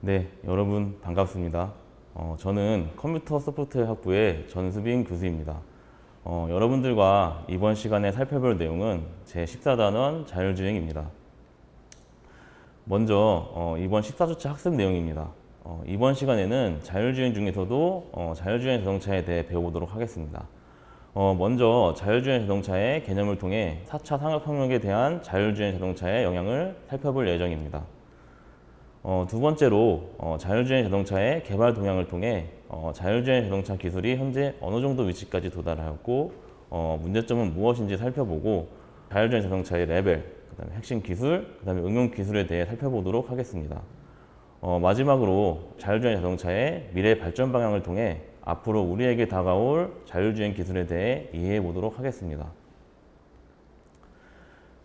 네, 여러분 반갑습니다. 저는 컴퓨터 소프트웨어 학부의 전수빈 교수입니다. 여러분들과 이번 시간에 살펴볼 내용은 제14단원 자율주행입니다. 먼저 이번 14주차 학습 내용입니다. 이번 시간에는 자율주행 중에서도 자율주행 자동차에 대해 배워보도록 하겠습니다. 먼저 자율주행 자동차의 개념을 통해 4차 산업혁명에 대한 자율주행 자동차의 영향을 살펴볼 예정입니다. 두 번째로 자율주행 자동차의 개발 동향을 통해 자율주행 자동차 기술이 현재 어느 정도 위치까지 도달하였고 문제점은 무엇인지 살펴보고 자율주행 자동차의 레벨, 그다음에 핵심 기술, 그다음에 응용 기술에 대해 살펴보도록 하겠습니다. 마지막으로 자율주행 자동차의 미래 발전 방향을 통해 앞으로 우리에게 다가올 자율주행 기술에 대해 이해해 보도록 하겠습니다.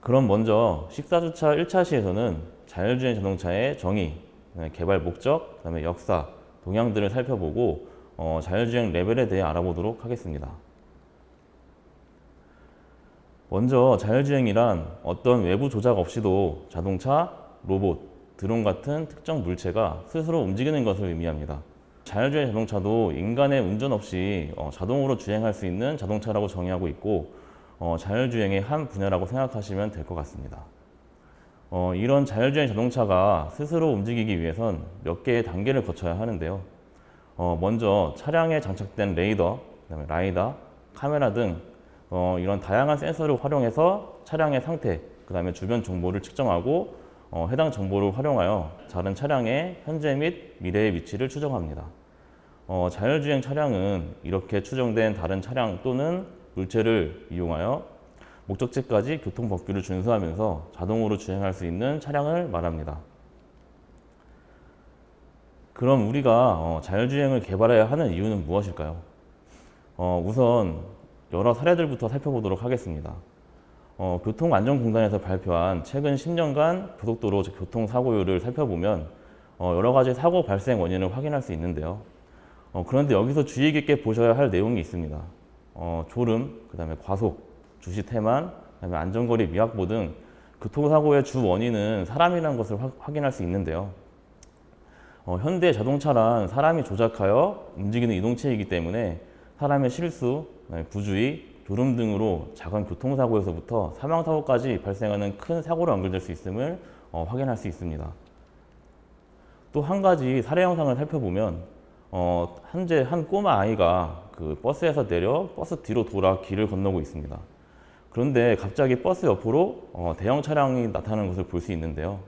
그럼 먼저 14주차 1차 시에서는 자율주행 자동차의 정의, 개발 목적, 그다음에 역사, 동향들을 살펴보고 자율주행 레벨에 대해 알아보도록 하겠습니다. 먼저 자율주행이란 어떤 외부 조작 없이도 자동차, 로봇, 드론 같은 특정 물체가 스스로 움직이는 것을 의미합니다. 자율주행 자동차도 인간의 운전 없이 자동으로 주행할 수 있는 자동차라고 정의하고 있고 자율주행의 한 분야라고 생각하시면 될 것 같습니다. 이런 자율주행 자동차가 스스로 움직이기 위해선 몇 개의 단계를 거쳐야 하는데요. 먼저 차량에 장착된 레이더, 그다음에 라이다, 카메라 등 이런 다양한 센서를 활용해서 차량의 상태, 그다음에 주변 정보를 측정하고 해당 정보를 활용하여 다른 차량의 현재 및 미래의 위치를 추정합니다. 자율주행 차량은 이렇게 추정된 다른 차량 또는 물체를 이용하여 목적지까지 교통 법규를 준수하면서 자동으로 주행할 수 있는 차량을 말합니다. 그럼 우리가 자율주행을 개발해야 하는 이유는 무엇일까요? 우선 여러 사례들부터 살펴보도록 하겠습니다. 교통안전공단에서 발표한 최근 10년간 고속도로 교통사고율을 살펴보면 여러 가지 사고 발생 원인을 확인할 수 있는데요. 그런데 여기서 주의 깊게 보셔야 할 내용이 있습니다. 졸음, 그다음에 과속, 주시 태만, 그다음에 안전거리 미확보 등 교통사고의 주 원인은 사람이라는 것을 확인할 수 있는데요. 현대 자동차란 사람이 조작하여 움직이는 이동체이기 때문에 사람의 실수, 부주의, 졸음 등으로 작은 교통사고에서부터 사망사고까지 발생하는 큰 사고로 연결될 수 있음을 확인할 수 있습니다. 또 한 가지 사례 영상을 살펴보면 현재 한 꼬마 아이가 그 버스에서 내려 버스 뒤로 돌아 길을 건너고 있습니다. 그런데 갑자기 버스 옆으로 대형 차량이 나타나는 것을 볼 수 있는데요.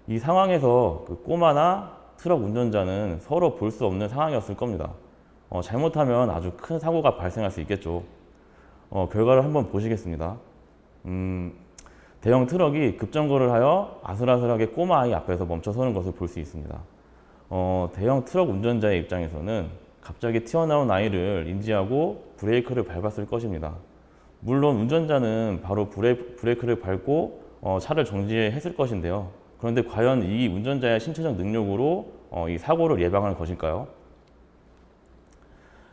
이 상황에서 그 꼬마나 트럭 운전자는 서로 볼 수 없는 상황이었을 겁니다. 잘못하면 아주 큰 사고가 발생할 수 있겠죠. 결과를 한번 보시겠습니다. 대형 트럭이 급정거를 하여 아슬아슬하게 꼬마 아이 앞에서 멈춰서는 것을 볼 수 있습니다. 대형 트럭 운전자의 입장에서는 갑자기 튀어나온 아이를 인지하고 브레이크를 밟았을 것입니다. 물론 운전자는 바로 브레이크를 밟고 차를 정지했을 것인데요. 그런데 과연 이 운전자의 신체적 능력으로 이 사고를 예방할 것일까요?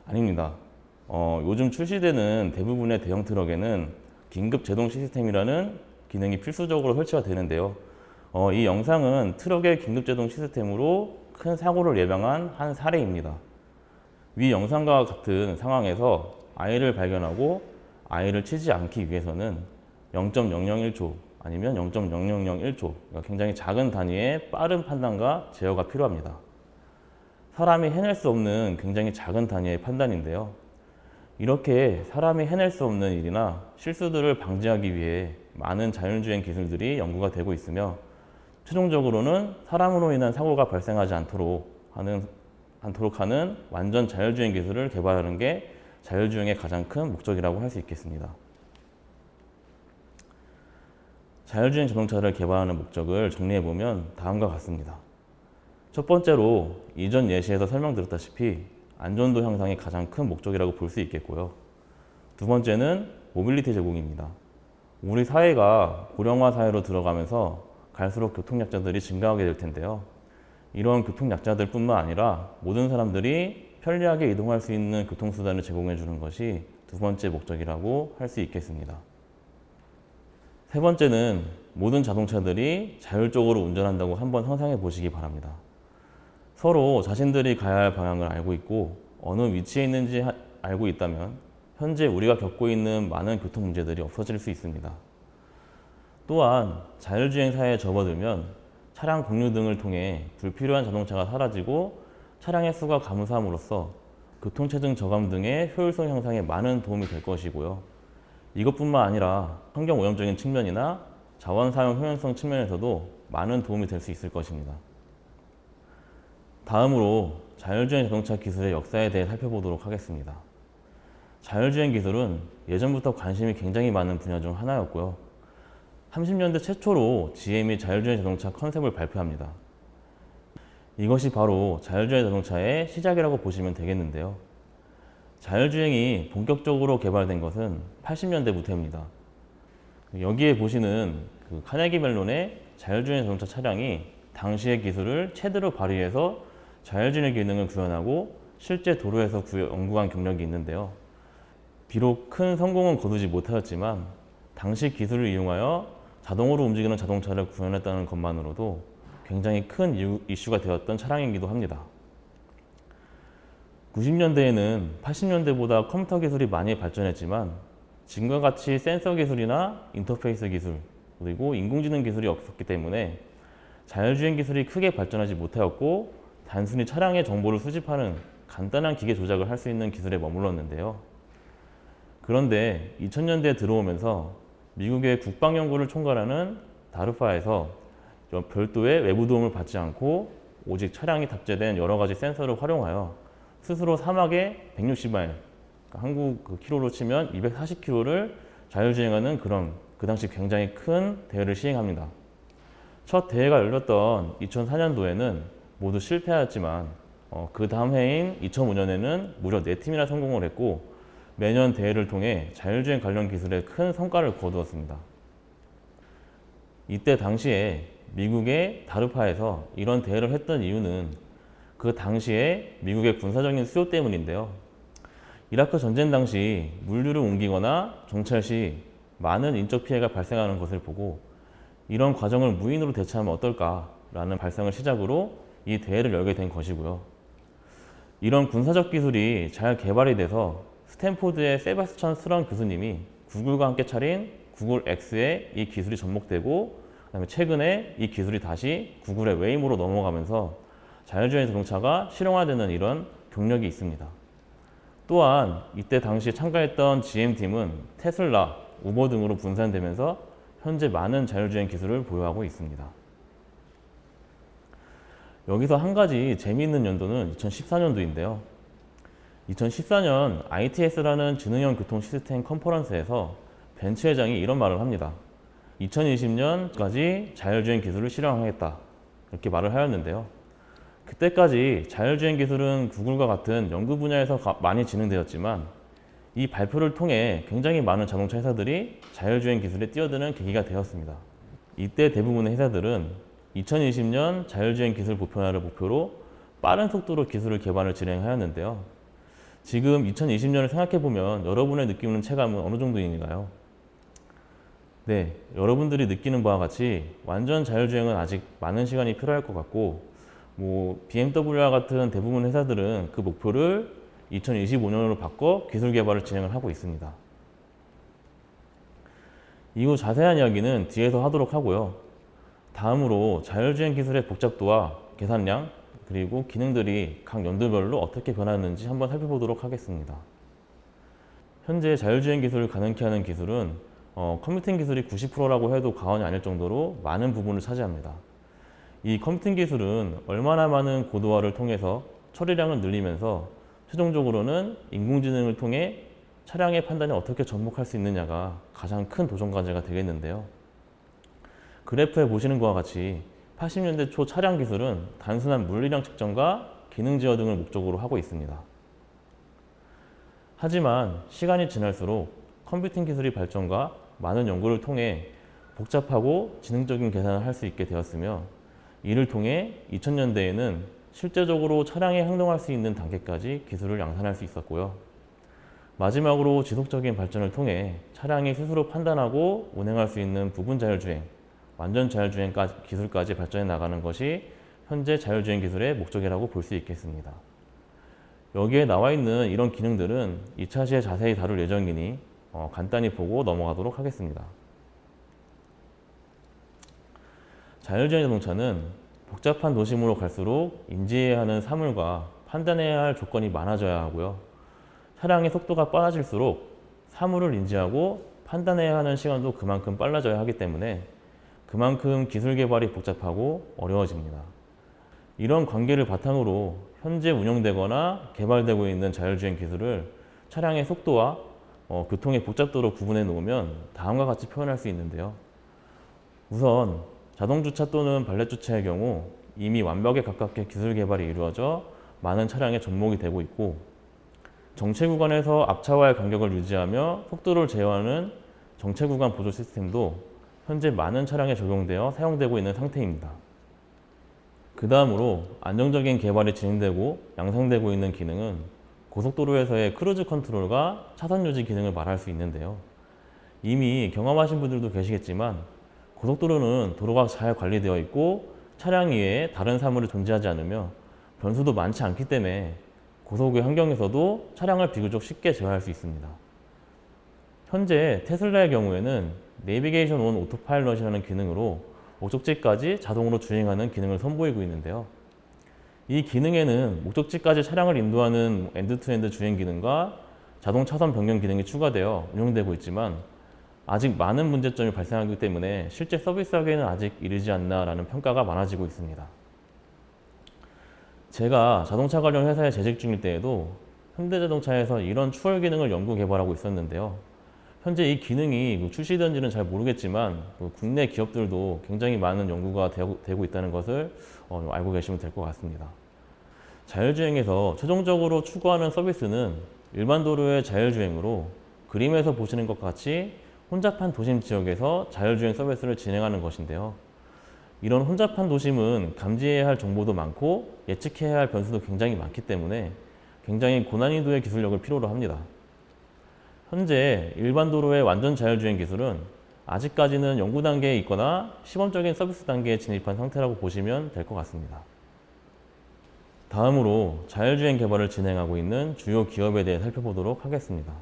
아닙니다. 요즘 출시되는 대부분의 대형 트럭에는 긴급 제동 시스템이라는 기능이 필수적으로 설치가 되는데요. 이 영상은 트럭의 긴급 제동 시스템으로 큰 사고를 예방한 한 사례입니다. 위 영상과 같은 상황에서 아이를 발견하고 아이를 치지 않기 위해서는 0.001초 아니면 0.0001초, 그러니까 굉장히 작은 단위의 빠른 판단과 제어가 필요합니다. 사람이 해낼 수 없는 굉장히 작은 단위의 판단인데요. 이렇게 사람이 해낼 수 없는 일이나 실수들을 방지하기 위해 많은 자율주행 기술들이 연구가 되고 있으며 최종적으로는 사람으로 인한 사고가 발생하지 않도록 하는 완전 자율주행 기술을 개발하는 게 자율주행의 가장 큰 목적이라고 할 수 있겠습니다. 자율주행 자동차를 개발하는 목적을 정리해보면 다음과 같습니다. 첫 번째로 이전 예시에서 설명드렸다시피 안전도 향상이 가장 큰 목적이라고 볼 수 있겠고요. 두 번째는 모빌리티 제공입니다. 우리 사회가 고령화 사회로 들어가면서 갈수록 교통약자들이 증가하게 될 텐데요. 이런 교통약자들 뿐만 아니라 모든 사람들이 편리하게 이동할 수 있는 교통수단을 제공해 주는 것이 두 번째 목적이라고 할 수 있겠습니다. 세 번째는 모든 자동차들이 자율적으로 운전한다고 한번 상상해 보시기 바랍니다. 서로 자신들이 가야 할 방향을 알고 있고 어느 위치에 있는지 알고 있다면 현재 우리가 겪고 있는 많은 교통 문제들이 없어질 수 있습니다. 또한 자율주행 사회에 접어들면 차량 공유 등을 통해 불필요한 자동차가 사라지고 차량의 수가 감소함으로써 교통체증 저감 등의 효율성 향상에 많은 도움이 될 것이고요. 이것뿐만 아니라 환경오염적인 측면이나 자원사용 효율성 측면에서도 많은 도움이 될 수 있을 것입니다. 다음으로 자율주행 자동차 기술의 역사에 대해 살펴보도록 하겠습니다. 자율주행 기술은 예전부터 관심이 굉장히 많은 분야 중 하나였고요. 30년대 최초로 GM이 자율주행 자동차 컨셉을 발표합니다. 이것이 바로 자율주행 자동차의 시작이라고 보시면 되겠는데요. 자율주행이 본격적으로 개발된 것은 80년대부터입니다. 여기에 보시는 카네기 멜론의 자율주행 자동차 차량이 당시의 기술을 최대로 발휘해서 자율주행 기능을 구현하고 실제 도로에서 연구한 경력이 있는데요. 비록 큰 성공은 거두지 못하였지만 당시 기술을 이용하여 자동으로 움직이는 자동차를 구현했다는 것만으로도 굉장히 큰 이슈가 되었던 차량이기도 합니다. 90년대에는 80년대보다 컴퓨터 기술이 많이 발전했지만 지금과 같이 센서 기술이나 인터페이스 기술 그리고 인공지능 기술이 없었기 때문에 자율주행 기술이 크게 발전하지 못하였고 단순히 차량의 정보를 수집하는 간단한 기계 조작을 할 수 있는 기술에 머물렀는데요. 그런데 2000년대에 들어오면서 미국의 국방연구를 총괄하는 다르파에서 별도의 외부 도움을 받지 않고 오직 차량이 탑재된 여러 가지 센서를 활용하여 스스로 사막에 160마일, 한국 키로로 치면 240km를 자율주행하는 그런 그 당시 굉장히 큰 대회를 시행합니다. 첫 대회가 열렸던 2004년도에는 모두 실패하였지만 그 다음 해인 2005년에는 무려 4팀이나 성공을 했고 매년 대회를 통해 자율주행 관련 기술에 큰 성과를 거두었습니다. 이때 당시에 미국의 다르파에서 이런 대회를 했던 이유는 그 당시에 미국의 군사적인 수요 때문인데요. 이라크 전쟁 당시 물류를 옮기거나 정찰 시 많은 인적 피해가 발생하는 것을 보고 이런 과정을 무인으로 대처하면 어떨까라는 발상을 시작으로 이 대회를 열게 된 것이고요. 이런 군사적 기술이 잘 개발이 돼서 스탠포드의 세바스찬 스런 교수님이 구글과 함께 차린 구글 X에 이 기술이 접목되고 그다음에 최근에 이 기술이 다시 구글의 웨이모로 넘어가면서 자율주행 자동차가 실용화되는 이런 경력이 있습니다. 또한 이때 당시 참가했던 GM팀은 테슬라, 우버 등으로 분산되면서 현재 많은 자율주행 기술을 보유하고 있습니다. 여기서 한 가지 재미있는 연도는 2014년도인데요. 2014년 ITS라는 지능형 교통 시스템 컨퍼런스에서 벤츠 회장이 이런 말을 합니다. 2020년까지 자율주행 기술을 실현하겠다 이렇게 말을 하였는데요. 그때까지 자율주행 기술은 구글과 같은 연구 분야에서 많이 진행되었지만 이 발표를 통해 굉장히 많은 자동차 회사들이 자율주행 기술에 뛰어드는 계기가 되었습니다. 이때 대부분의 회사들은 2020년 자율주행 기술 보편화를 목표로 빠른 속도로 기술을 개발을 진행하였는데요. 지금 2020년을 생각해보면 여러분의 느끼는 체감은 어느 정도인가요? 네, 여러분들이 느끼는 바와 같이 완전 자율주행은 아직 많은 시간이 필요할 것 같고 BMW와 같은 대부분 회사들은 그 목표를 2025년으로 바꿔 기술 개발을 진행을 하고 있습니다. 이후 자세한 이야기는 뒤에서 하도록 하고요. 다음으로 자율주행 기술의 복잡도와 계산량 그리고 기능들이 각 연도별로 어떻게 변하는지 한번 살펴보도록 하겠습니다. 현재 자율주행 기술을 가능케 하는 기술은 컴퓨팅 기술이 90%라고 해도 과언이 아닐 정도로 많은 부분을 차지합니다. 이 컴퓨팅 기술은 얼마나 많은 고도화를 통해서 처리량을 늘리면서 최종적으로는 인공지능을 통해 차량의 판단에 어떻게 접목할 수 있느냐가 가장 큰 도전 과제가 되겠는데요. 그래프에 보시는 것과 같이 80년대 초 차량 기술은 단순한 물리량 측정과 기능 제어 등을 목적으로 하고 있습니다. 하지만 시간이 지날수록 컴퓨팅 기술의 발전과 많은 연구를 통해 복잡하고 지능적인 계산을 할 수 있게 되었으며 이를 통해 2000년대에는 실제적으로 차량이 행동할 수 있는 단계까지 기술을 양산할 수 있었고요. 마지막으로 지속적인 발전을 통해 차량이 스스로 판단하고 운행할 수 있는 부분 자율주행, 완전 자율주행 기술까지 발전해 나가는 것이 현재 자율주행 기술의 목적이라고 볼 수 있겠습니다. 여기에 나와 있는 이런 기능들은 2차 시에 자세히 다룰 예정이니 간단히 보고 넘어가도록 하겠습니다. 자율주행 자동차는 복잡한 도심으로 갈수록 인지해야 하는 사물과 판단해야 할 조건이 많아져야 하고요. 차량의 속도가 빨라질수록 사물을 인지하고 판단해야 하는 시간도 그만큼 빨라져야 하기 때문에 그만큼 기술 개발이 복잡하고 어려워집니다. 이런 관계를 바탕으로 현재 운영되거나 개발되고 있는 자율주행 기술을 차량의 속도와 교통의 복잡도로 구분해 놓으면 다음과 같이 표현할 수 있는데요. 우선 자동주차 또는 발렛주차의 경우 이미 완벽에 가깝게 기술 개발이 이루어져 많은 차량에 접목이 되고 있고, 정체 구간에서 앞차와의 간격을 유지하며 속도를 제어하는 정체 구간 보조 시스템도 현재 많은 차량에 적용되어 사용되고 있는 상태입니다. 그 다음으로 안정적인 개발이 진행되고 양상되고 있는 기능은 고속도로에서의 크루즈 컨트롤과 차선 유지 기능을 말할 수 있는데요. 이미 경험하신 분들도 계시겠지만 고속도로는 도로가 잘 관리되어 있고 차량 위에 다른 사물이 존재하지 않으며 변수도 많지 않기 때문에 고속의 환경에서도 차량을 비교적 쉽게 제어할 수 있습니다. 현재 테슬라의 경우에는 내비게이션 온 오토파일럿이라는 기능으로 목적지까지 자동으로 주행하는 기능을 선보이고 있는데요. 이 기능에는 목적지까지 차량을 인도하는 엔드투엔드 주행 기능과 자동 차선 변경 기능이 추가되어 운영되고 있지만 아직 많은 문제점이 발생하기 때문에 실제 서비스하기에는 아직 이르지 않나라는 평가가 많아지고 있습니다. 제가 자동차 관련 회사에 재직 중일 때에도 현대자동차에서 이런 추월 기능을 연구 개발하고 있었는데요. 현재 이 기능이 출시된지는 잘 모르겠지만 국내 기업들도 굉장히 많은 연구가 되고 있다는 것을 알고 계시면 될 것 같습니다. 자율주행에서 최종적으로 추구하는 서비스는 일반 도로의 자율주행으로 그림에서 보시는 것 같이 혼잡한 도심 지역에서 자율주행 서비스를 진행하는 것인데요. 이런 혼잡한 도심은 감지해야 할 정보도 많고 예측해야 할 변수도 굉장히 많기 때문에 굉장히 고난이도의 기술력을 필요로 합니다. 현재 일반 도로의 완전 자율주행 기술은 아직까지는 연구 단계에 있거나 시범적인 서비스 단계에 진입한 상태라고 보시면 될 것 같습니다. 다음으로 자율주행 개발을 진행하고 있는 주요 기업에 대해 살펴보도록 하겠습니다.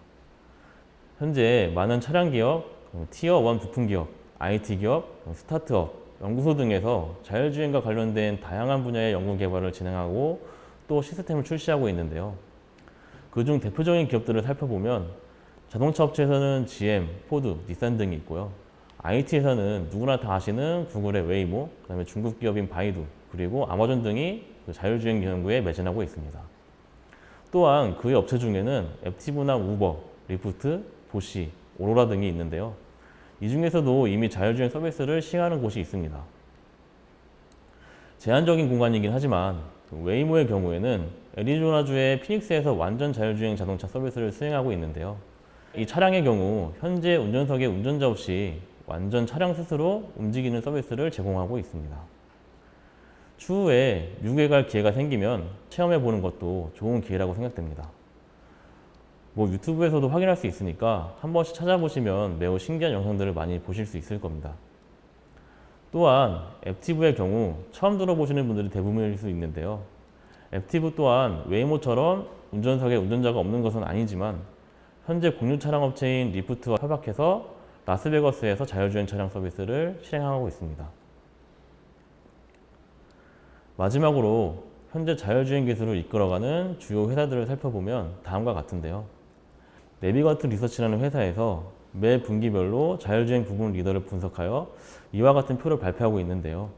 현재 많은 차량 기업, 티어 1 부품 기업, IT 기업, 스타트업, 연구소 등에서 자율주행과 관련된 다양한 분야의 연구 개발을 진행하고 또 시스템을 출시하고 있는데요. 그중 대표적인 기업들을 살펴보면 자동차 업체에서는 GM, 포드, 닛산 등이 있고요. IT에서는 누구나 다 아시는 구글의 웨이모, 그다음에 중국 기업인 바이두, 그리고 아마존 등이 자율주행 연구에 매진하고 있습니다. 또한 그의 업체 중에는 앱티브나 우버, 리프트, 보시, 오로라 등이 있는데요. 이 중에서도 이미 자율주행 서비스를 시행하는 곳이 있습니다. 제한적인 공간이긴 하지만 웨이모의 경우에는 애리조나주의 피닉스에서 완전 자율주행 자동차 서비스를 수행하고 있는데요. 이 차량의 경우 현재 운전석에 운전자 없이 완전 차량 스스로 움직이는 서비스를 제공하고 있습니다. 추후에 미국에 갈 기회가 생기면 체험해 보는 것도 좋은 기회라고 생각됩니다. 유튜브에서도 확인할 수 있으니까 한 번씩 찾아보시면 매우 신기한 영상들을 많이 보실 수 있을 겁니다. 또한 앱티브의 경우 처음 들어보시는 분들이 대부분일 수 있는데요. 앱티브 또한 웨이모처럼 운전석에 운전자가 없는 것은 아니지만 현재 공유 차량 업체인 리프트와 협약해서 라스베거스에서 자율주행 차량 서비스를 실행하고 있습니다. 마지막으로 현재 자율주행 기술을 이끌어가는 주요 회사들을 살펴보면 다음과 같은데요. 네비건트 리서치라는 회사에서 매 분기별로 자율주행 부분 리더를 분석하여 이와 같은 표를 발표하고 있는데요.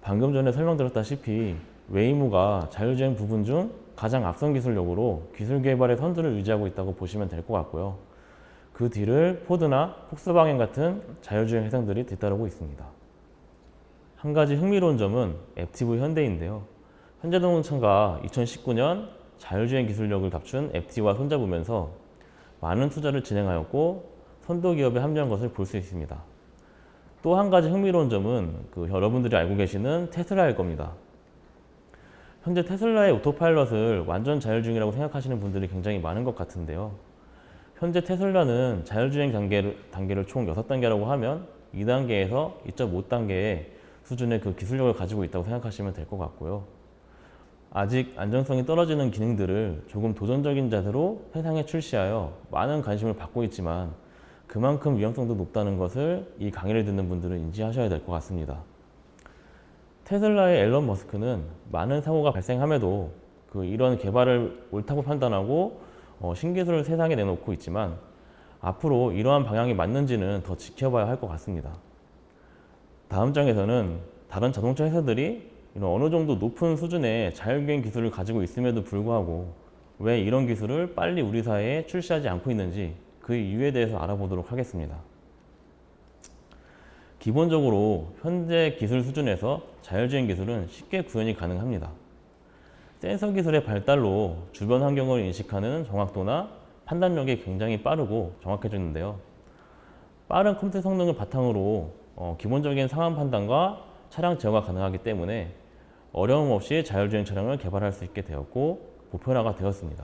방금 전에 설명드렸다시피 웨이모가 자율주행 부분 중 가장 앞선 기술력으로 기술 개발의 선두를 유지하고 있다고 보시면 될 것 같고요. 그 뒤를 포드나 폭스바겐 같은 자율주행 회사들이 뒤따르고 있습니다. 한 가지 흥미로운 점은 앱티브 현대인데요. 현대자동차가 2019년 자율주행 기술력을 갖춘 앱티와 손잡으면서 많은 투자를 진행하였고 선도 기업에 합류한 것을 볼 수 있습니다. 또 한 가지 흥미로운 점은 여러분들이 알고 계시는 테슬라일 겁니다. 현재 테슬라의 오토파일럿을 완전 자율주행이라고 생각하시는 분들이 굉장히 많은 것 같은데요. 현재 테슬라는 자율주행 단계를 총 6단계라고 하면 2단계에서 2.5단계의 수준의 그 기술력을 가지고 있다고 생각하시면 될 것 같고요. 아직 안전성이 떨어지는 기능들을 조금 도전적인 자세로 세상에 출시하여 많은 관심을 받고 있지만 그만큼 위험성도 높다는 것을 이 강의를 듣는 분들은 인지하셔야 될 것 같습니다. 테슬라의 앨런 머스크는 많은 사고가 발생함에도 이런 개발을 옳다고 판단하고 신기술을 세상에 내놓고 있지만 앞으로 이러한 방향이 맞는지는 더 지켜봐야 할 것 같습니다. 다음 장에서는 다른 자동차 회사들이 이런 어느 정도 높은 수준의 자율주행 기술을 가지고 있음에도 불구하고 왜 이런 기술을 빨리 우리 사회에 출시하지 않고 있는지 그 이유에 대해서 알아보도록 하겠습니다. 기본적으로 현재 기술 수준에서 자율주행 기술은 쉽게 구현이 가능합니다. 센서 기술의 발달로 주변 환경을 인식하는 정확도나 판단력이 굉장히 빠르고 정확해졌는데요. 빠른 컴퓨터 성능을 바탕으로 기본적인 상황 판단과 차량 제어가 가능하기 때문에 어려움 없이 자율주행 차량을 개발할 수 있게 되었고 보편화가 되었습니다.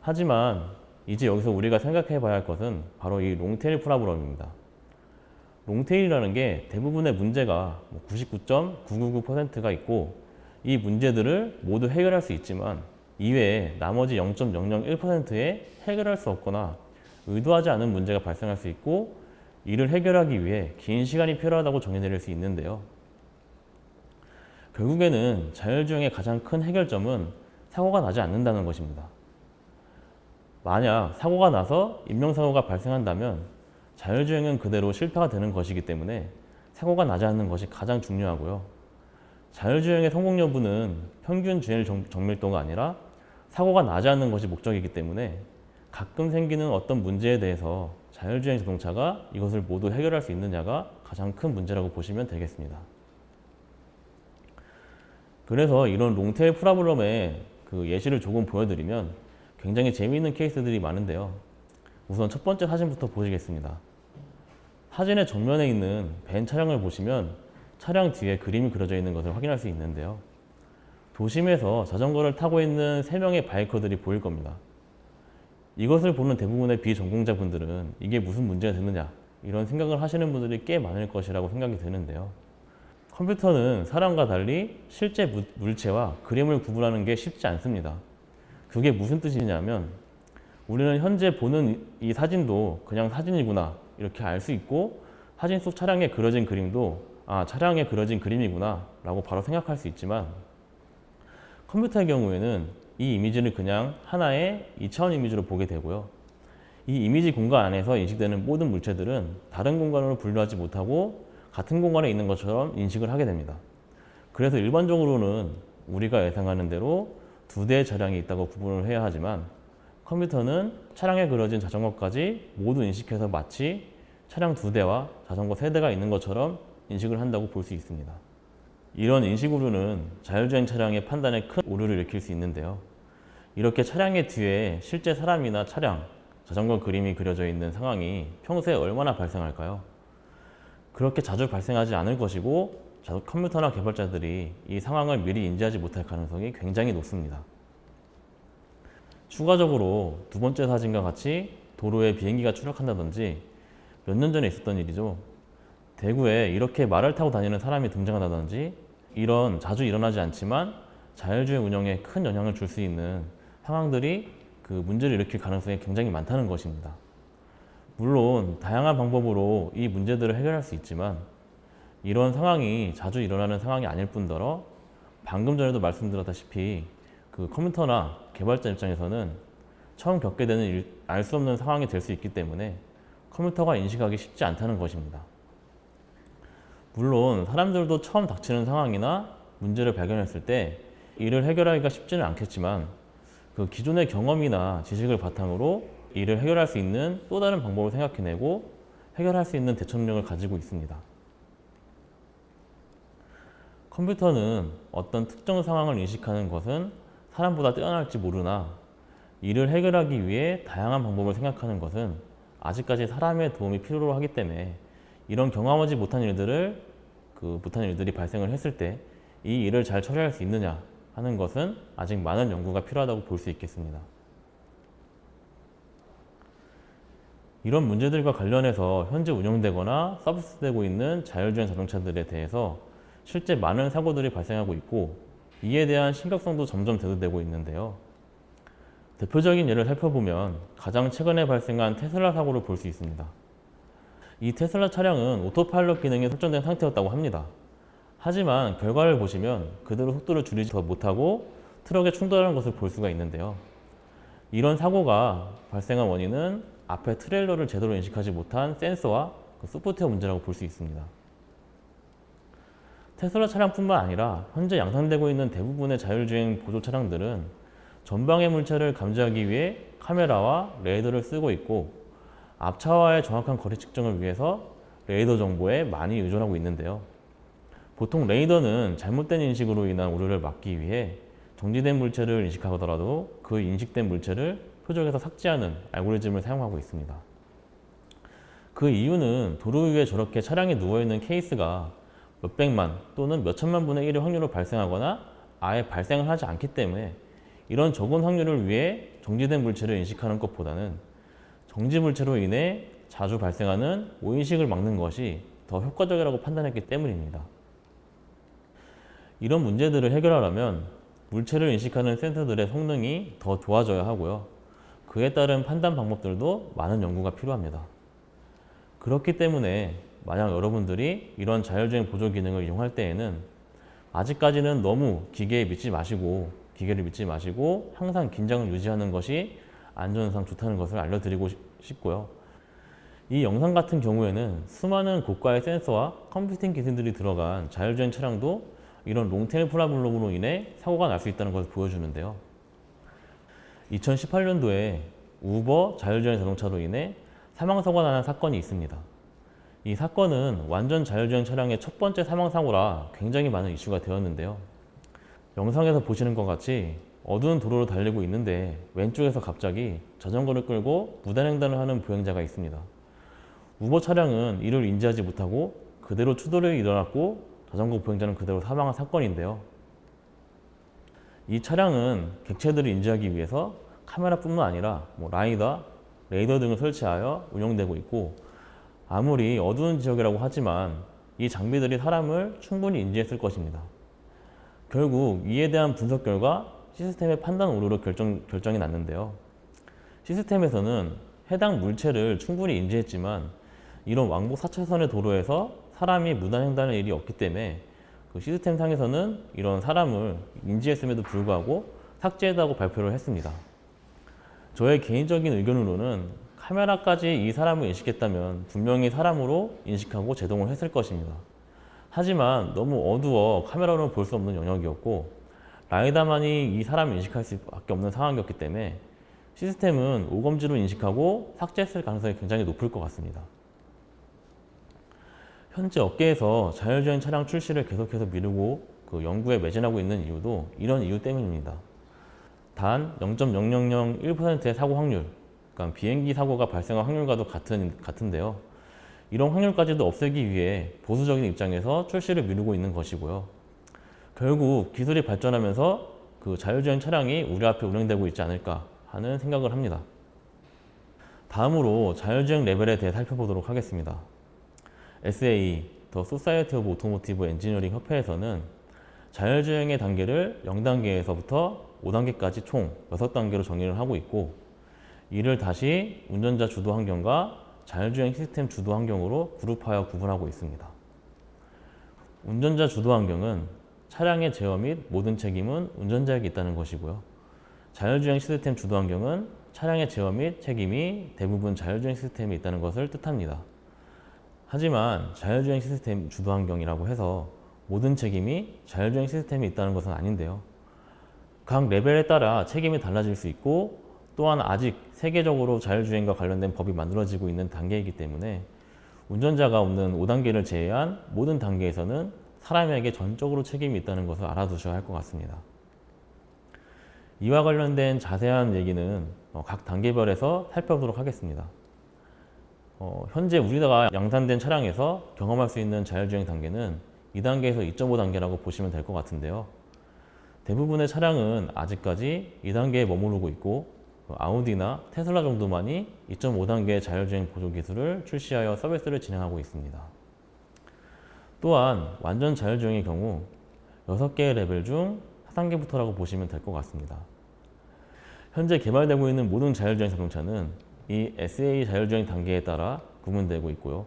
하지만 이제 여기서 우리가 생각해 봐야 할 것은 바로 이 롱테일 프로블럼입니다. 롱테일이라는 게 대부분의 문제가 99.999%가 있고 이 문제들을 모두 해결할 수 있지만 이외에 나머지 0.001%에 해결할 수 없거나 의도하지 않은 문제가 발생할 수 있고 이를 해결하기 위해 긴 시간이 필요하다고 정의 내릴 수 있는데요. 결국에는 자율주행의 가장 큰 해결점은 사고가 나지 않는다는 것입니다. 만약 사고가 나서 인명사고가 발생한다면 자율주행은 그대로 실패가 되는 것이기 때문에 사고가 나지 않는 것이 가장 중요하고요. 자율주행의 성공 여부는 평균 주행 정밀도가 아니라 사고가 나지 않는 것이 목적이기 때문에 가끔 생기는 어떤 문제에 대해서 자율주행 자동차가 이것을 모두 해결할 수 있느냐가 가장 큰 문제라고 보시면 되겠습니다. 그래서 이런 롱테일 프로블럼의 예시를 조금 보여드리면 굉장히 재미있는 케이스들이 많은데요. 우선 첫 번째 사진부터 보시겠습니다. 사진의 정면에 있는 벤 차량을 보시면 차량 뒤에 그림이 그려져 있는 것을 확인할 수 있는데요. 도심에서 자전거를 타고 있는 3명의 바이커들이 보일 겁니다. 이것을 보는 대부분의 비전공자분들은 이게 무슨 문제가 되느냐 이런 생각을 하시는 분들이 꽤 많을 것이라고 생각이 드는데요. 컴퓨터는 사람과 달리 실제 물체와 그림을 구분하는 게 쉽지 않습니다. 그게 무슨 뜻이냐면 우리는 현재 보는 이 사진도 그냥 사진이구나 이렇게 알 수 있고 사진 속 차량에 그려진 그림도 차량에 그려진 그림이구나 라고 바로 생각할 수 있지만 컴퓨터의 경우에는 이 이미지를 그냥 하나의 2차원 이미지로 보게 되고요. 이 이미지 공간 안에서 인식되는 모든 물체들은 다른 공간으로 분류하지 못하고 같은 공간에 있는 것처럼 인식을 하게 됩니다. 그래서 일반적으로는 우리가 예상하는 대로 2대의 차량이 있다고 구분을 해야 하지만 컴퓨터는 차량에 그려진 자전거까지 모두 인식해서 마치 차량 2대와 자전거 3대가 있는 것처럼 인식을 한다고 볼 수 있습니다. 이런 인식 오류는 자율주행 차량의 판단에 큰 오류를 일으킬 수 있는데요. 이렇게 차량의 뒤에 실제 사람이나 차량, 자전거 그림이 그려져 있는 상황이 평소에 얼마나 발생할까요? 그렇게 자주 발생하지 않을 것이고 컴퓨터나 개발자들이 이 상황을 미리 인지하지 못할 가능성이 굉장히 높습니다. 추가적으로 두 번째 사진과 같이 도로에 비행기가 추락한다든지 몇 년 전에 있었던 일이죠. 대구에 이렇게 말을 타고 다니는 사람이 등장한다든지 이런 자주 일어나지 않지만 자율주행 운영에 큰 영향을 줄 수 있는 상황들이 문제를 일으킬 가능성이 굉장히 많다는 것입니다. 물론 다양한 방법으로 이 문제들을 해결할 수 있지만 이런 상황이 자주 일어나는 상황이 아닐 뿐더러 방금 전에도 말씀드렸다시피 컴퓨터나 개발자 입장에서는 처음 겪게 되는 알 수 없는 상황이 될 수 있기 때문에 컴퓨터가 인식하기 쉽지 않다는 것입니다. 물론 사람들도 처음 닥치는 상황이나 문제를 발견했을 때 이를 해결하기가 쉽지는 않겠지만 기존의 경험이나 지식을 바탕으로 이를 해결할 수 있는 또 다른 방법을 생각해내고 해결할 수 있는 대처 능력을 가지고 있습니다. 컴퓨터는 어떤 특정 상황을 인식하는 것은 사람보다 뛰어날지 모르나 이를 해결하기 위해 다양한 방법을 생각하는 것은 아직까지 사람의 도움이 필요로 하기 때문에 이런 경험하지 못한 일들이 발생을 했을 때 이 일을 잘 처리할 수 있느냐 하는 것은 아직 많은 연구가 필요하다고 볼 수 있겠습니다. 이런 문제들과 관련해서 현재 운영되거나 서비스되고 있는 자율주행 자동차들에 대해서 실제 많은 사고들이 발생하고 있고 이에 대한 심각성도 점점 대두되고 있는데요. 대표적인 예를 살펴보면 가장 최근에 발생한 테슬라 사고를 볼 수 있습니다. 이 테슬라 차량은 오토파일럿 기능이 설정된 상태였다고 합니다. 하지만 결과를 보시면 그대로 속도를 줄이지 못하고 트럭에 충돌하는 것을 볼 수가 있는데요. 이런 사고가 발생한 원인은 앞에 트레일러를 제대로 인식하지 못한 센서와 소프트웨어 문제라고 볼 수 있습니다. 테슬라 차량뿐만 아니라 현재 양산되고 있는 대부분의 자율주행 보조 차량들은 전방의 물체를 감지하기 위해 카메라와 레이더를 쓰고 있고 앞차와의 정확한 거리 측정을 위해서 레이더 정보에 많이 의존하고 있는데요. 보통 레이더는 잘못된 인식으로 인한 오류를 막기 위해 정지된 물체를 인식하더라도 그 인식된 물체를 표적에서 삭제하는 알고리즘을 사용하고 있습니다. 그 이유는 도로 위에 저렇게 차량이 누워있는 케이스가 몇백만 또는 몇천만 분의 1의 확률로 발생하거나 아예 발생을 하지 않기 때문에 이런 적은 확률을 위해 정지된 물체를 인식하는 것보다는 정지 물체로 인해 자주 발생하는 오인식을 막는 것이 더 효과적이라고 판단했기 때문입니다. 이런 문제들을 해결하려면 물체를 인식하는 센서들의 성능이 더 좋아져야 하고요. 그에 따른 판단 방법들도 많은 연구가 필요합니다. 그렇기 때문에 만약 여러분들이 이런 자율주행 보조 기능을 이용할 때에는 아직까지는 너무 기계를 믿지 마시고 항상 긴장을 유지하는 것이 안전상 좋다는 것을 알려드리고 싶고요. 이 영상 같은 경우에는 수많은 고가의 센서와 컴퓨팅 기술들이 들어간 자율주행 차량도 이런 롱테일 프로블럼으로 인해 사고가 날 수 있다는 것을 보여주는데요. 2018년도에 우버 자율주행 자동차로 인해 사망사고가 나는 사건이 있습니다. 이 사건은 완전 자율주행 차량의 첫 번째 사망사고라 굉장히 많은 이슈가 되었는데요. 영상에서 보시는 것 같이 어두운 도로를 달리고 있는데 왼쪽에서 갑자기 자전거를 끌고 무단횡단을 하는 보행자가 있습니다. 우버 차량은 이를 인지하지 못하고 그대로 추돌이 일어났고 자전거 보행자는 그대로 사망한 사건인데요. 이 차량은 객체들을 인지하기 위해서 카메라뿐만 아니라 라이더, 레이더 등을 설치하여 운영되고 있고 아무리 어두운 지역이라고 하지만 이 장비들이 사람을 충분히 인지했을 것입니다. 결국 이에 대한 분석 결과 시스템의 판단 오류로 결정이 났는데요. 시스템에서는 해당 물체를 충분히 인지했지만 이런 왕복 4차선의 도로에서 사람이 무단횡단할 일이 없기 때문에 그 시스템 상에서는 이런 사람을 인지했음에도 불구하고 삭제했다고 발표를 했습니다. 저의 개인적인 의견으로는 카메라까지 이 사람을 인식했다면 분명히 사람으로 인식하고 제동을 했을 것입니다. 하지만 너무 어두워 카메라로는 볼 수 없는 영역이었고 라이다만이 이 사람을 인식할 수밖에 없는 상황이었기 때문에 시스템은 오검지로 인식하고 삭제했을 가능성이 굉장히 높을 것 같습니다. 현재 업계에서 자율주행 차량 출시를 계속해서 미루고 그 연구에 매진하고 있는 이유도 이런 이유 때문입니다. 단 0.0001%의 사고 확률, 그러니까 비행기 사고가 발생할 확률과도 같은데요. 이런 확률까지도 없애기 위해 보수적인 입장에서 출시를 미루고 있는 것이고요. 결국 기술이 발전하면서 그 자율주행 차량이 우리 앞에 운행되고 있지 않을까 하는 생각을 합니다. 다음으로 자율주행 레벨에 대해 살펴보도록 하겠습니다. SA, The Society of Automotive Engineering 협회에서는 자율주행의 단계를 0단계에서부터 5단계까지 총 6단계로 정의를 하고 있고 이를 다시 운전자 주도 환경과 자율주행 시스템 주도 환경으로 그룹하여 구분하고 있습니다. 운전자 주도 환경은 차량의 제어 및 모든 책임은 운전자에게 있다는 것이고요. 자율주행 시스템 주도 환경은 차량의 제어 및 책임이 대부분 자율주행 시스템에 있다는 것을 뜻합니다. 하지만 자율주행 시스템 주도 환경이라고 해서 모든 책임이 자율주행 시스템에 있다는 것은 아닌데요. 각 레벨에 따라 책임이 달라질 수 있고 또한 아직 세계적으로 자율주행과 관련된 법이 만들어지고 있는 단계이기 때문에 운전자가 없는 5단계를 제외한 모든 단계에서는 사람에게 전적으로 책임이 있다는 것을 알아두셔야 할 것 같습니다. 이와 관련된 자세한 얘기는 각 단계별에서 살펴보도록 하겠습니다. 현재 우리나라 양산된 차량에서 경험할 수 있는 자율주행 단계는 2단계에서 2.5단계라고 보시면 될 것 같은데요. 대부분의 차량은 아직까지 2단계에 머무르고 있고 아우디나 테슬라 정도만이 2.5단계의 자율주행 보조 기술을 출시하여 서비스를 진행하고 있습니다. 또한 완전 자율주행의 경우 6개의 레벨 중 4단계부터라고 보시면 될 것 같습니다. 현재 개발되고 있는 모든 자율주행 자동차는 이 SA 자율주행 단계에 따라 구분되고 있고요.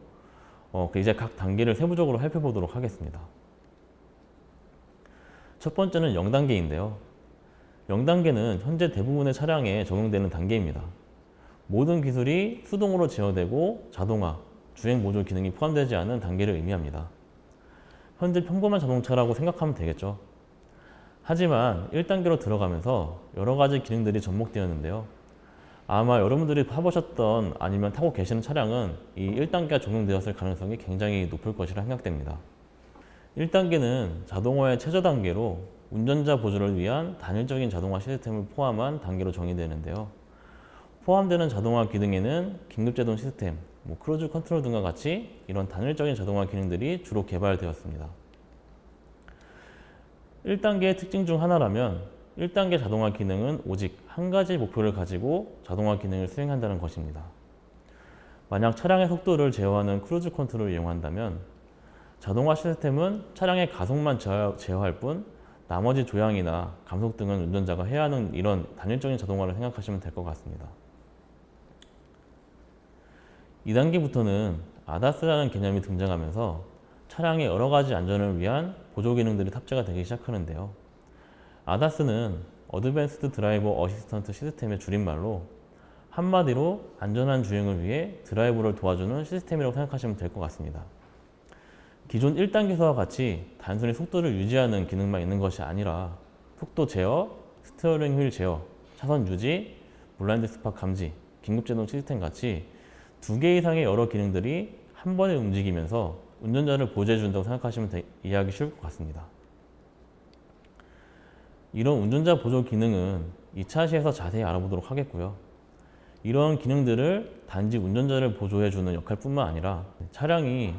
이제 각 단계를 세부적으로 살펴보도록 하겠습니다. 첫 번째는 0단계인데요. 0단계는 현재 대부분의 차량에 적용되는 단계입니다. 모든 기술이 수동으로 제어되고 자동화, 주행 모듈 기능이 포함되지 않은 단계를 의미합니다. 현재 평범한 자동차라고 생각하면 되겠죠. 하지만 1단계로 들어가면서 여러 가지 기능들이 접목되었는데요. 아마 여러분들이 타보셨던 아니면 타고 계시는 차량은 이 1단계가 적용되었을 가능성이 굉장히 높을 것이라 생각됩니다. 1단계는 자동화의 최저 단계로 운전자 보조를 위한 단일적인 자동화 시스템을 포함한 단계로 정의되는데요. 포함되는 자동화 기능에는 긴급제동 시스템, 크루즈 컨트롤 등과 같이 이런 단일적인 자동화 기능들이 주로 개발되었습니다. 1단계의 특징 중 하나라면 1단계 자동화 기능은 오직 한 가지 목표를 가지고 자동화 기능을 수행한다는 것입니다. 만약 차량의 속도를 제어하는 크루즈 컨트롤을 이용한다면 자동화 시스템은 차량의 가속만 제어할 뿐 나머지 조향이나 감속 등은 운전자가 해야 하는 이런 단일적인 자동화를 생각하시면 될 것 같습니다. 2단계부터는 ADAS라는 개념이 등장하면서 차량의 여러 가지 안전을 위한 보조 기능들이 탑재가 되기 시작하는데요. ADAS는 어드밴스드 드라이버 어시스턴트 시스템의 줄임말로 한마디로 안전한 주행을 위해 드라이버를 도와주는 시스템이라고 생각하시면 될 것 같습니다. 기존 1단계서와 같이 단순히 속도를 유지하는 기능만 있는 것이 아니라 속도 제어, 스티어링 휠 제어, 차선 유지, 블라인드 스팟 감지, 긴급제동 시스템 같이 2개 이상의 여러 기능들이 한 번에 움직이면서 운전자를 보조해 준다고 생각하시면 이해하기 쉬울 것 같습니다. 이런 운전자 보조 기능은 2차 시에서 자세히 알아보도록 하겠고요. 이런 기능들을 단지 운전자를 보조해 주는 역할뿐만 아니라 차량이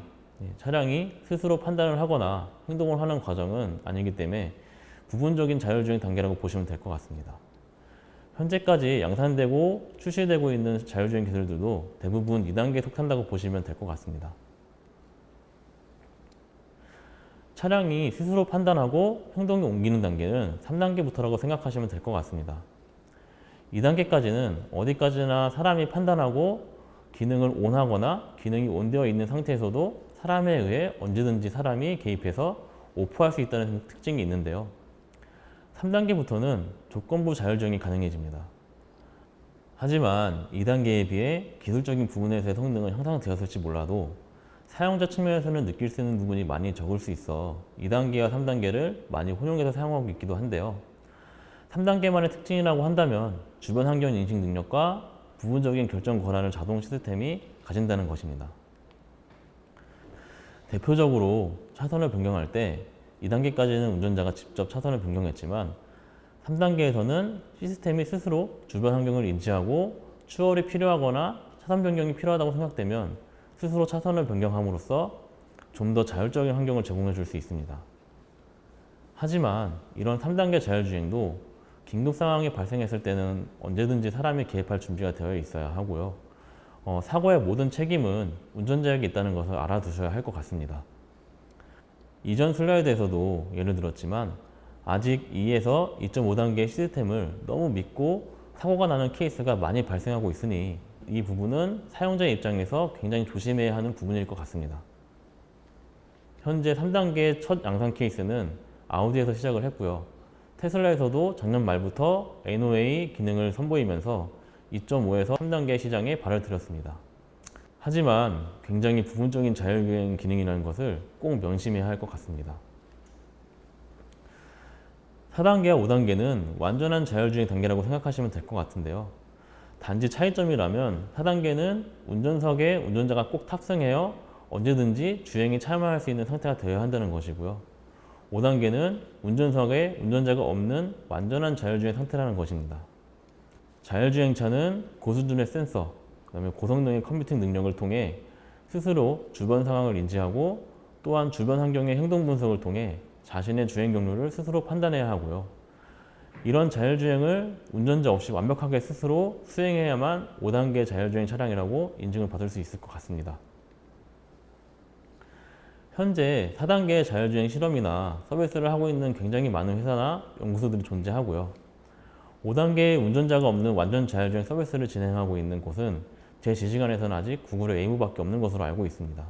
스스로 판단을 하거나 행동을 하는 과정은 아니기 때문에 부분적인 자율주행 단계라고 보시면 될 것 같습니다. 현재까지 양산되고 출시되고 있는 자율주행 기술들도 대부분 2단계에 속한다고 보시면 될 것 같습니다. 차량이 스스로 판단하고 행동에 옮기는 단계는 3단계부터라고 생각하시면 될 것 같습니다. 2단계까지는 어디까지나 사람이 판단하고 기능을 ON하거나 기능이 ON되어 있는 상태에서도 사람에 의해 언제든지 사람이 개입해서 오프할 수 있다는 특징이 있는데요. 3단계부터는 조건부 자율주행이 가능해집니다. 하지만 2단계에 비해 기술적인 부분에서의 성능은 향상되었을지 몰라도 사용자 측면에서는 느낄 수 있는 부분이 많이 적을 수 있어 2단계와 3단계를 많이 혼용해서 사용하고 있기도 한데요. 3단계만의 특징이라고 한다면 주변 환경 인식 능력과 부분적인 결정 권한을 자동 시스템이 가진다는 것입니다. 대표적으로 차선을 변경할 때 2단계까지는 운전자가 직접 차선을 변경했지만 3단계에서는 시스템이 스스로 주변 환경을 인지하고 추월이 필요하거나 차선 변경이 필요하다고 생각되면 스스로 차선을 변경함으로써 좀 더 자율적인 환경을 제공해 줄 수 있습니다. 하지만 이런 3단계 자율주행도 긴급 상황이 발생했을 때는 언제든지 사람이 개입할 준비가 되어 있어야 하고요. 사고의 모든 책임은 운전자에게 있다는 것을 알아두셔야 할 것 같습니다. 이전 슬라이드에서도 예를 들었지만 아직 2에서 2.5단계 시스템을 너무 믿고 사고가 나는 케이스가 많이 발생하고 있으니 이 부분은 사용자의 입장에서 굉장히 조심해야 하는 부분일 것 같습니다. 현재 3단계 첫 양산 케이스는 아우디에서 시작을 했고요. 테슬라에서도 작년 말부터 NOA 기능을 선보이면서 2.5에서 3단계 시장에 발을 들였습니다. 하지만 굉장히 부분적인 자율주행 기능이라는 것을 꼭 명심해야 할 것 같습니다. 4단계와 5단계는 완전한 자율주행 단계라고 생각하시면 될 것 같은데요. 단지 차이점이라면 4단계는 운전석에 운전자가 꼭 탑승해야 언제든지 주행에 참여할 수 있는 상태가 되어야 한다는 것이고요. 5단계는 운전석에 운전자가 없는 완전한 자율주행 상태라는 것입니다. 자율주행차는 고수준의 센서, 그다음에 고성능의 컴퓨팅 능력을 통해 스스로 주변 상황을 인지하고 또한 주변 환경의 행동 분석을 통해 자신의 주행 경로를 스스로 판단해야 하고요. 이런 자율주행을 운전자 없이 완벽하게 스스로 수행해야만 5단계 자율주행 차량이라고 인증을 받을 수 있을 것 같습니다. 현재 4단계의 자율주행 실험이나 서비스를 하고 있는 굉장히 많은 회사나 연구소들이 존재하고요. 5단계의 운전자가 없는 완전 자율주행 서비스를 진행하고 있는 곳은 제 지시간에서는 아직 구글의 웨이모밖에 없는 것으로 알고 있습니다.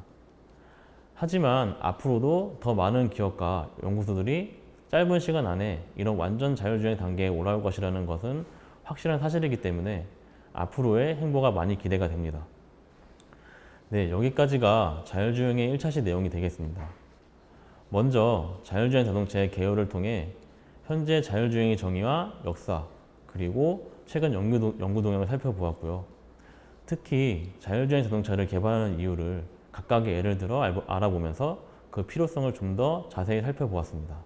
하지만 앞으로도 더 많은 기업과 연구소들이 짧은 시간 안에 이런 완전 자율주행 단계에 올라올 것이라는 것은 확실한 사실이기 때문에 앞으로의 행보가 많이 기대가 됩니다. 네, 여기까지가 자율주행의 1차시 내용이 되겠습니다. 먼저 자율주행 자동차의 개요를 통해 현재 자율주행의 정의와 역사, 그리고 최근 연구 동향을 살펴보았고요. 특히 자율주행 자동차를 개발하는 이유를 각각의 예를 들어 알아보면서 그 필요성을 좀 더 자세히 살펴보았습니다.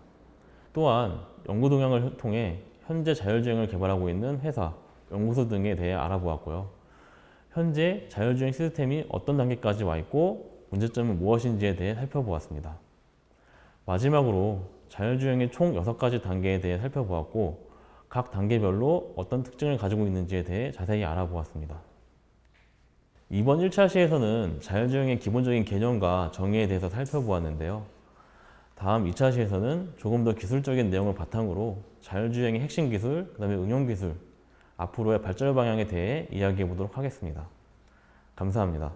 또한 연구 동향을 통해 현재 자율주행을 개발하고 있는 회사, 연구소 등에 대해 알아보았고요. 현재 자율주행 시스템이 어떤 단계까지 와 있고 문제점은 무엇인지에 대해 살펴보았습니다. 마지막으로 자율주행의 총 6가지 단계에 대해 살펴보았고 각 단계별로 어떤 특징을 가지고 있는지에 대해 자세히 알아보았습니다. 이번 1차 시에서는 자율주행의 기본적인 개념과 정의에 대해서 살펴보았는데요. 다음 2차 시에서는 조금 더 기술적인 내용을 바탕으로 자율주행의 핵심 기술, 그 다음에 응용 기술, 앞으로의 발전 방향에 대해 이야기해 보도록 하겠습니다. 감사합니다.